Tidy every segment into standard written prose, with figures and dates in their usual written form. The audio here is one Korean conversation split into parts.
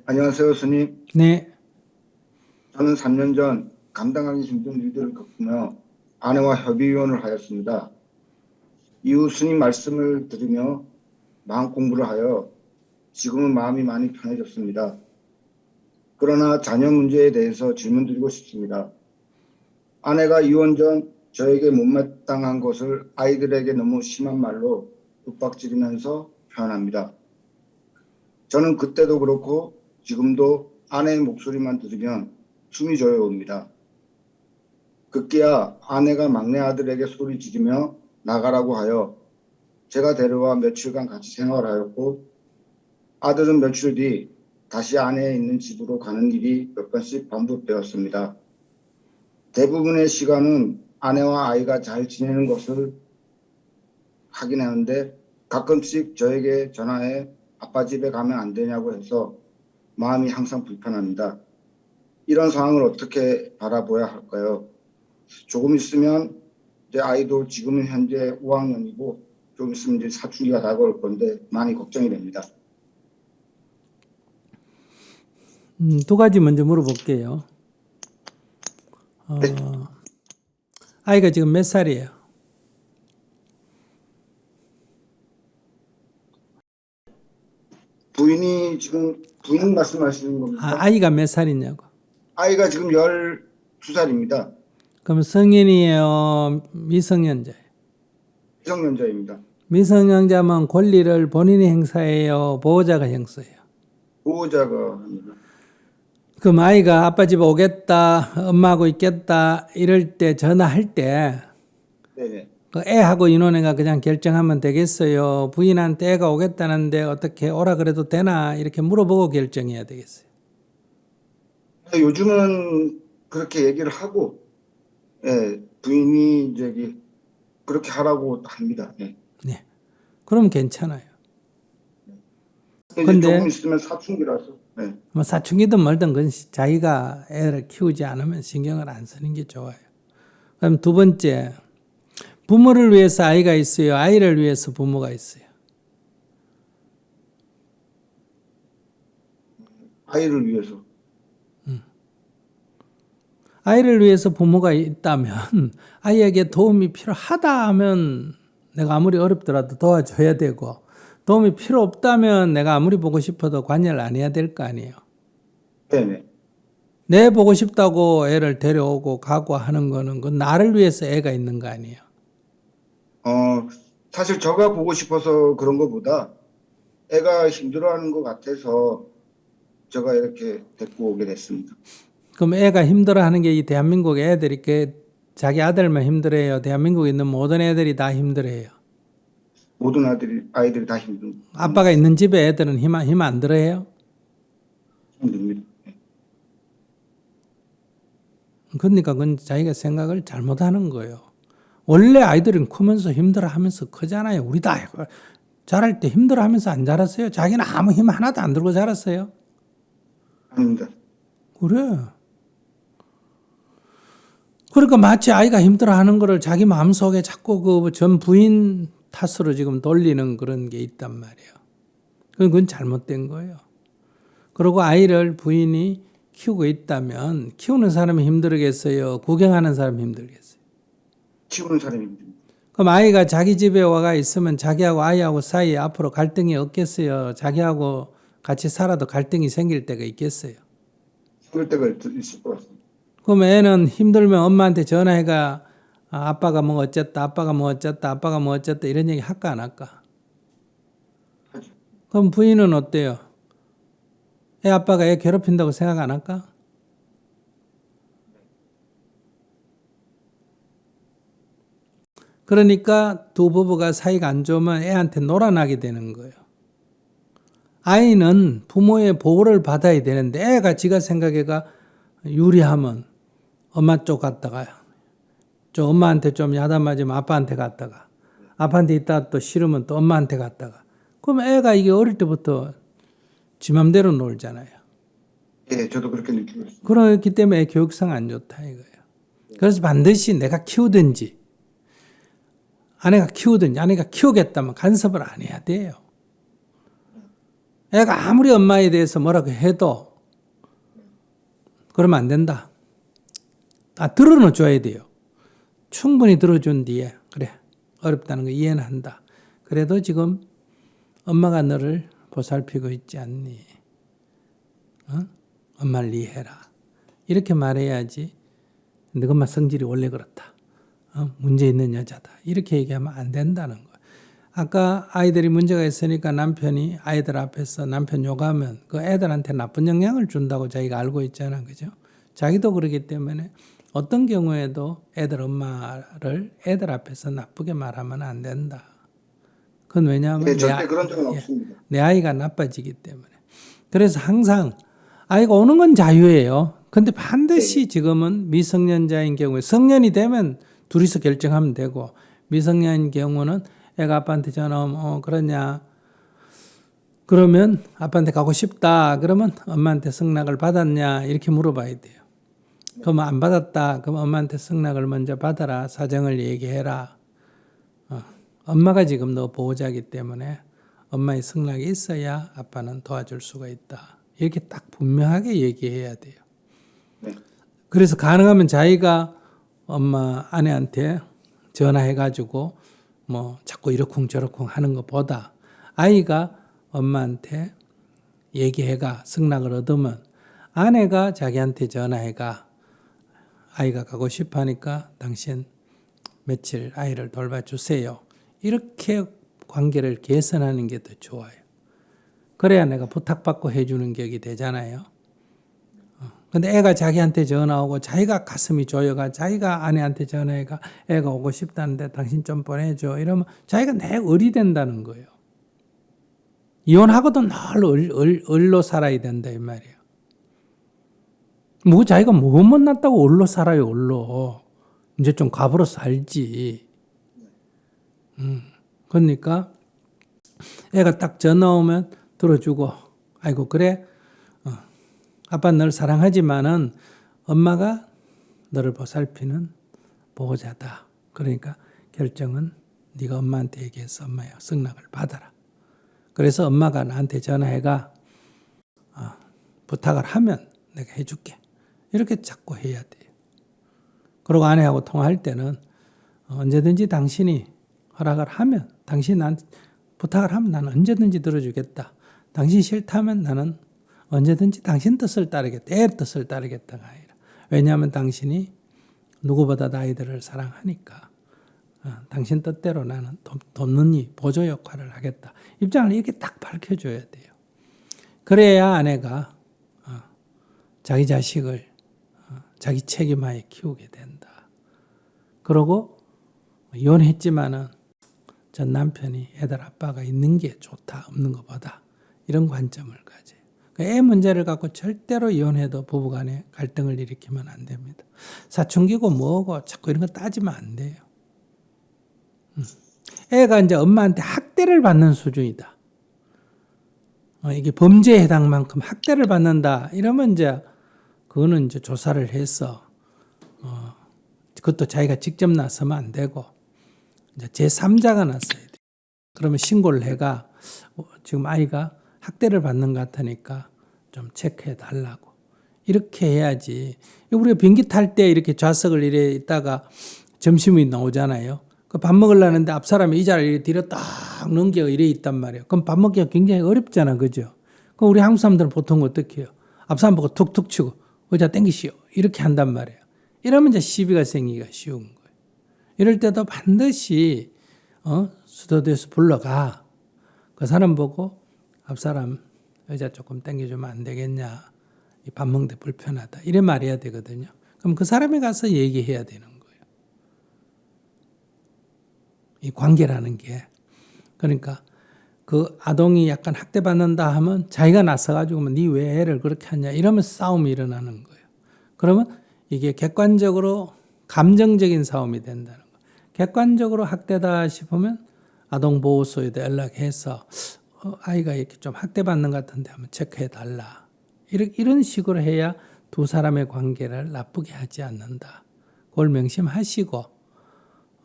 안녕하세요, 스님. 네. 저는 3년 전 감당하기 힘든 일들을 겪으며 아내와 협의혼을 하였습니다. 이후 스님 말씀을 들으며 마음 공부를 하여 지금은 마음이 많이 편해졌습니다. 그러나 자녀 문제에 대해서 질문드리고 싶습니다. 아내가 이혼 전 저에게 못마땅한 것을 아이들에게 너무 심한 말로 윽박지르면서 표현합니다. 저는 그때도 그렇고 지금도 아내의 목소리만 들으면 숨이 조여옵니다. 급기야 아내가 막내 아들에게 소리 지르며 나가라고 하여 제가 데려와 며칠간 같이 생활하였고, 아들은 며칠 뒤 다시 아내의 있는 집으로 가는 일이 몇 번씩 반복되었습니다. 대부분의 시간은 아내와 아이가 잘 지내는 것을 확인하는데, 가끔씩 저에게 전화해 아빠 집에 가면 안 되냐고 해서 마음이 항상 불편합니다. 이런 상황을 어떻게 바라봐야 할까요? 조금 있으면 제 아이도 지금은 현재 5학년이고 좀 있으면 이제 사춘기가 다가올 건데 많이 걱정이 됩니다. 두 가지 먼저 물어볼게요. 네, 아이가 지금 몇 살이에요? 부인 말씀하시는 겁니까? 아이가 몇 살이냐고. 아이가 지금 12살입니다. 그럼 성인이에요? 미성년자예요? 미성년자입니다. 미성년자면 권리를 본인이 행사해요? 보호자가 행사해요? 보호자가 합니다. 그럼 아이가 아빠 집 오겠다, 엄마하고 있겠다, 이럴 때 전화할 때, 네네. 그 애하고 인원애가 그냥 결정하면 되겠어요? 부인한테 애가 오겠다는데 어떻게 오라 그래도 되나? 이렇게 물어보고 결정해야 되겠어요? 요즘은 그렇게 얘기를 하고, 예, 부인이 저기 그렇게 하라고 합니다. 예. 네. 그럼 괜찮아요. 이제 근데 조금 있으면 사춘기라서. 예. 뭐 사춘기든 뭐든 그건 자기가 애를 키우지 않으면 신경을 안 쓰는 게 좋아요. 그럼 두 번째, 부모를 위해서 아이가 있어요? 아이를 위해서 부모가 있어요? 아이를 위해서. 아이를 위해서 부모가 있다면 아이에게 도움이 필요하다 하면 내가 아무리 어렵더라도 도와줘야 되고, 도움이 필요 없다면 내가 아무리 보고 싶어도 관여를 안 해야 될 거 아니에요. 네네. 내 보고 싶다고 애를 데려오고 가고 하는 거는 그 나를 위해서 애가 있는 거 아니에요. 사실 저가 보고 싶어서 그런 것보다 애가 힘들어하는 것 같아서 제가 이렇게 데리고 오게 됐습니다. 그럼 애가 힘들어하는 게 이 대한민국 애들이 자기 아들만 힘들어해요? 대한민국에 있는 모든 애들이 다 힘들어해요? 모든 아이들이 다 아빠가 있는 집에 애들은 힘 안 들어해요? 힘듭니다. 그러니까 그건 자기가 생각을 잘못하는 거예요. 원래 아이들은 크면서 힘들어하면서 크잖아요. 우리 다 자랄 때 힘들어하면서 안 자랐어요? 자기는 아무 힘 하나도 안 들고 자랐어요? 아닙니다. 그래. 그러니까 마치 아이가 힘들어하는 거를 자기 마음속에 자꾸 그 전 부인 탓으로 지금 돌리는 그런 게 있단 말이에요. 그건 잘못된 거예요. 그리고 아이를 부인이 키우고 있다면 키우는 사람이 힘들겠어요? 구경하는 사람이 힘들겠어요? 키우는 사람이 힘듭니다. 그럼 아이가 자기 집에 와가 있으면 자기하고 아이하고 사이에 앞으로 갈등이 없겠어요? 자기하고 같이 살아도 갈등이 생길 때가 있겠어요? 그럴 때가 있을 것 같습니다. 그럼 애는 힘들면 엄마한테 전화해가 아빠가 뭐 어쨌다, 아빠가 뭐 어쨌다, 아빠가 뭐 어쨌다 이런 얘기 할까 안 할까? 하죠. 그럼 부인은 어때요? 애 아빠가 애 괴롭힌다고 생각 안 할까? 그러니까 두 부부가 사이가 안 좋으면 애한테 놀아나게 되는 거예요. 아이는 부모의 보호를 받아야 되는데 애가 지가 생각해가 유리하면 엄마 쪽 갔다가 저 엄마한테 좀 야단 맞으면 아빠한테 갔다가 아빠한테 있다가 또 싫으면 또 엄마한테 갔다가 그럼 애가 이게 어릴 때부터 지 맘대로 놀잖아요. 예, 저도 그렇게 느끼고 있습니다. 그렇기 때문에 애 교육상 안 좋다 이거예요. 그래서 반드시 내가 키우든지 아내가 키우든지 아내가 키우겠다면 간섭을 안 해야 돼요. 애가 아무리 엄마에 대해서 뭐라고 해도 그러면 안 된다. 들어는 줘야 돼요. 충분히 들어준 뒤에 그래 어렵다는 거 이해는 한다. 그래도 지금 엄마가 너를 보살피고 있지 않니? 엄마를 이해해라. 이렇게 말해야지. 너 엄마 성질이 원래 그렇다. 문제 있는 여자다. 이렇게 얘기하면 안 된다는 거예요. 아까 아이들이 문제가 있으니까 남편이 아이들 앞에서 남편 욕하면 그 애들한테 나쁜 영향을 준다고 자기가 알고 있잖아. 그죠? 자기도 그러기 때문에 어떤 경우에도 애들 엄마를 애들 앞에서 나쁘게 말하면 안 된다. 그건 왜냐하면 네, 절대 그런 적은 없습니다. 내 아이가 나빠지기 때문에. 그래서 항상 아이가 오는 건 자유예요. 근데 반드시 지금은 미성년자인 경우에 성년이 되면 둘이서 결정하면 되고 미성년인 경우는 애가 아빠한테 전화 오면 그러냐. 그러면 아빠한테 가고 싶다. 그러면 엄마한테 승낙을 받았냐. 이렇게 물어봐야 돼요. 그럼 안 받았다. 그럼 엄마한테 승낙을 먼저 받아라. 사정을 얘기해라. 엄마가 지금 너 보호자이기 때문에 엄마의 승낙이 있어야 아빠는 도와줄 수가 있다. 이렇게 딱 분명하게 얘기해야 돼요. 네. 그래서 가능하면 자기가 엄마 아내한테 전화해가지고 뭐 자꾸 이러쿵저러쿵 하는 것보다 아이가 엄마한테 얘기해가 승낙을 얻으면 아내가 자기한테 전화해가 아이가 가고 싶어 하니까 당신 며칠 아이를 돌봐주세요. 이렇게 관계를 개선하는 게 더 좋아요. 그래야 내가 부탁받고 해주는 격이 되잖아요. 근데 애가 자기한테 전화 오고 자기가 가슴이 조여가 자기가 아내한테 전화해가 애가 오고 싶다는데 당신 좀 보내줘. 이러면 자기가 내 을이 된다는 거예요. 이혼하고도 늘 을로 살아야 된다 이 말이에요. 뭐 자기가 뭐 못났다고 을로 살아요. 을로. 이제 좀 갑으로 살지. 그러니까 애가 딱 전화 오면 들어주고 아이고 그래 아빠 널 사랑하지만은 엄마가 너를 보살피는 보호자다. 그러니까 결정은 네가 엄마한테 얘기해서 엄마야 승낙을 받아라. 그래서 엄마가 나한테 전화해가 부탁을 하면 내가 해줄게. 이렇게 자꾸 해야 돼요. 그리고 아내하고 통화할 때는 언제든지 당신이 허락을 하면 당신이 나한테 부탁을 하면 나는 언제든지 들어주겠다. 당신 싫다면 나는 언제든지 당신 뜻을 따르겠다. 애 뜻을 따르겠다가 아니라. 왜냐하면 당신이 누구보다 아이들을 사랑하니까 당신 뜻대로 나는 돕는 이 보조 역할을 하겠다. 입장을 이렇게 딱 밝혀줘야 돼요. 그래야 아내가 자기 자식을 자기 책임하에 키우게 된다. 그러고 이혼했지만은 전 남편이 애들 아빠가 있는 게 좋다. 없는 것보다 이런 관점을 가져요. 애 문제를 갖고 절대로 이혼해도 부부간에 갈등을 일으키면 안 됩니다. 사춘기고 뭐고 자꾸 이런 거 따지면 안 돼요. 애가 이제 엄마한테 학대를 받는 수준이다. 이게 범죄에 해당 만큼 학대를 받는다. 이러면 이제 그거는 이제 조사를 해서 그것도 자기가 직접 나서면 안 되고 이제 제3자가 나서야 돼. 그러면 신고를 해가 지금 아이가 학대를 받는 것 같으니까 좀 체크해 달라고. 이렇게 해야지. 우리가 비행기 탈 때 이렇게 좌석을 이래 있다가 점심이 나오잖아요. 그 밥 먹으려는데 앞 사람이 의자를 뒤로 딱 넘겨 이래 있단 말이에요. 그럼 밥 먹기가 굉장히 어렵잖아. 그죠? 그럼 우리 한국 사람들은 보통 어떻게 해요? 앞 사람 보고 툭툭 치고 의자 땡기시오. 이렇게 한단 말이에요. 이러면 이제 시비가 생기기가 쉬운 거예요. 이럴 때도 반드시 수도대에서 불러가. 그 사람 보고 앞 사람 의자 조금 당겨주면 안 되겠냐. 밥 먹는데 불편하다. 이래 말해야 되거든요. 그럼 그 사람이 가서 얘기해야 되는 거예요. 이 관계라는 게. 그러니까 그 아동이 약간 학대받는다 하면 자기가 나서가지고 네 왜 애를 그렇게 하냐 이러면서 싸움이 일어나는 거예요. 그러면 이게 객관적으로 감정적인 싸움이 된다는 거예요. 객관적으로 학대다 싶으면 아동보호소에다 연락해서 아이가 이렇게 좀 학대받는 것 같은데 한번 체크해 달라. 이런 식으로 해야 두 사람의 관계를 나쁘게 하지 않는다. 그걸 명심하시고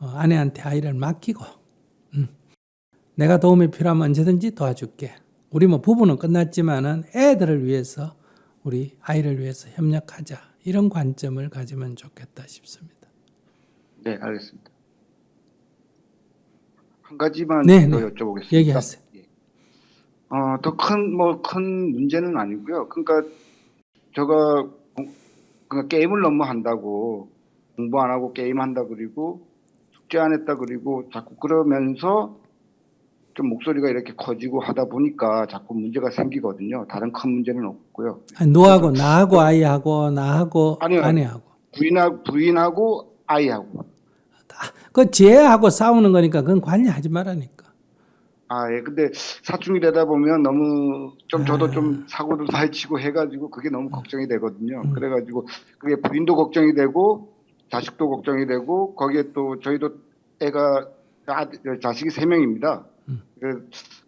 아내한테 아이를 맡기고 내가 도움이 필요하면 언제든지 도와줄게. 우리 뭐 부부는 끝났지만은 애들을 위해서 우리 아이를 위해서 협력하자 이런 관점을 가지면 좋겠다 싶습니다. 네, 알겠습니다. 한 가지만 네, 더 네. 여쭤보겠습니다. 얘기하세요. 더 큰 문제는 아니고요. 그러니까 제가 그러니까 게임을 너무 한다고 공부 안 하고 게임 한다 그리고 숙제 안 했다 그리고 자꾸 그러면서 좀 목소리가 이렇게 커지고 하다 보니까 자꾸 문제가 생기거든요. 다른 큰 문제는 없고요. 아니, 너하고 나하고 아이하고 나하고 아니요, 아내하고 부인하고 아이하고. 그 쟤하고 싸우는 거니까 그건 관여하지 말라니까. 예. 근데 사춘기 되다 보면 너무 좀 저도 좀 사고도 많이 치고 해가지고 그게 너무 걱정이 되거든요. 그래가지고 그게 부인도 걱정이 되고 자식도 걱정이 되고 거기에 또 저희도 애가 자식이 3명입니다.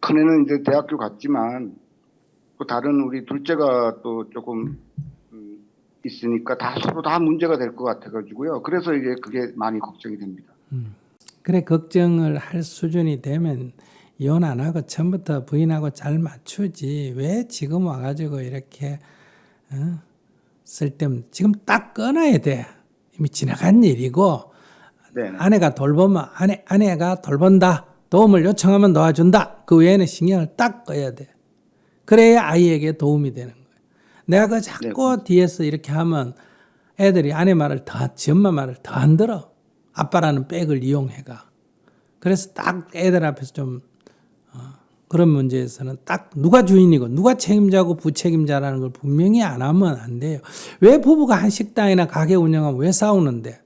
큰애는 이제 대학교 갔지만 또 다른 우리 둘째가 또 조금 있으니까 서로 다 문제가 될 것 같아가지고요. 그래서 이제 그게 많이 걱정이 됩니다. 그래 걱정을 할 수준이 되면 이혼 안 하고 처음부터 부인하고 잘 맞추지 왜 지금 와가지고 이렇게 쓸데없는 지금 딱 끊어야 돼. 이미 지나간 일이고 네. 아내가 돌보면 아내가 돌본다. 도움을 요청하면 도와준다. 그 외에는 신경을 딱 꺼야 돼. 그래야 아이에게 도움이 되는 거예요. 내가 그 자꾸 뒤에서 이렇게 하면 애들이 아내 말을 지 엄마 말을 더 안 들어. 아빠라는 백을 이용해가. 그래서 딱 애들 앞에서 좀 그런 문제에서는 딱 누가 주인이고 누가 책임자고 부책임자라는 걸 분명히 안 하면 안 돼요. 왜 부부가 한 식당이나 가게 운영하면 왜 싸우는데?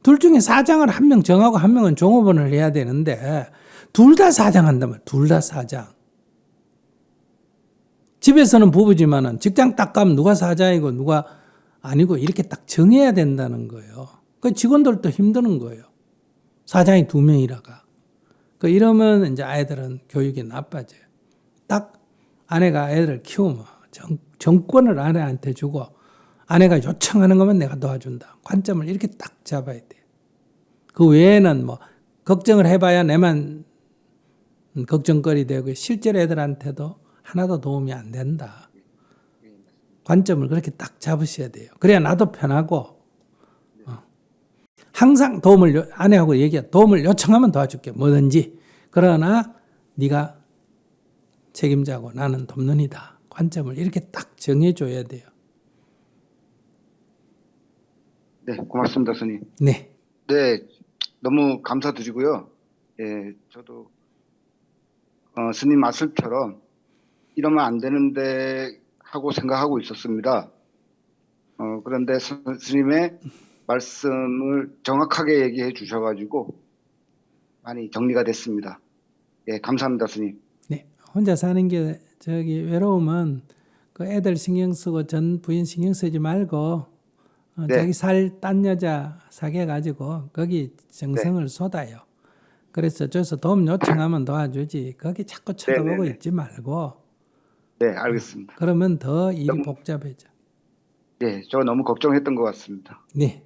둘 중에 사장을 한 명 정하고 한 명은 종업원을 해야 되는데 둘 다 사장한단 말이에요. 둘 다 사장. 집에서는 부부지만은 직장 딱 가면 누가 사장이고 누가 아니고 이렇게 딱 정해야 된다는 거예요. 그 직원들도 힘드는 거예요. 사장이 2명이라가. 이러면 이제 아이들은 교육이 나빠져요. 딱 아내가 애들을 키우면 정권을 아내한테 주고 아내가 요청하는 것만 내가 도와준다. 관점을 이렇게 딱 잡아야 돼요. 그 외에는 뭐 걱정을 해봐야 내만 걱정거리 되고 실제로 애들한테도 하나도 도움이 안 된다. 관점을 그렇게 딱 잡으셔야 돼요. 그래야 나도 편하고 항상 아내하고 도움을 요청하면 도와줄게. 뭐든지. 그러나 네가 책임자고 나는 돕는 이다. 관점을 이렇게 딱 정해줘야 돼요. 네, 고맙습니다, 스님. 네. 네, 너무 감사드리고요. 예, 저도 스님 말씀처럼 이러면 안 되는데 하고 생각하고 있었습니다. 그런데 스님의 말씀을 정확하게 얘기해 주셔가지고 많이 정리가 됐습니다. 예, 감사합니다, 스님. 네. 혼자 사는 게 외로우면 그 애들 신경 쓰고 전 부인 신경 쓰지 말고 네. 자기 딴 여자 사귀어가지고 거기 정성을 쏟아요. 그래서 저기서 도움 요청하면 도와주지. 거기 자꾸 쳐다보고 있지 말고. 네, 알겠습니다. 그러면 더 일이 복잡해져. 네, 저 너무 걱정했던 것 같습니다. 네.